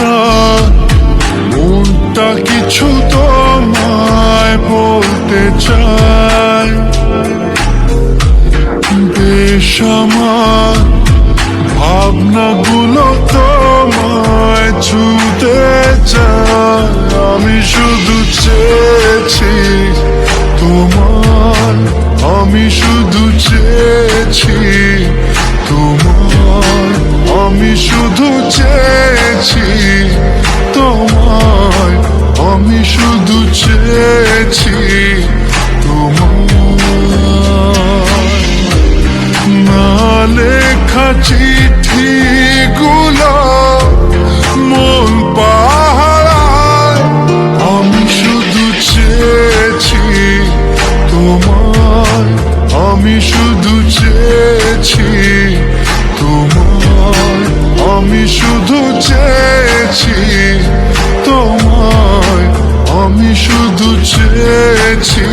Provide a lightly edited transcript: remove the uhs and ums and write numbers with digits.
আমার মনটা কিছু তোমায় বলতে চায়। বেশ আমার ভাবনাগুলো তোমায় ছুতে চায়। আমি শুধু চেয়েছি তোমার, আমি শুধু চেয়েছি তোমার, আমি শুধু চেয়েছি তোমায়, আমি শুধু চেয়েছি তোমায়। না লেখা চিঠিগুলো মন পাহারায়, আমি শুধু চেয়েছি তোমায়, আমি শুধু চেয়েছি তোমায়, আমি শুধু চেয়েছি তোমায়, আমি শুধু চেয়েছি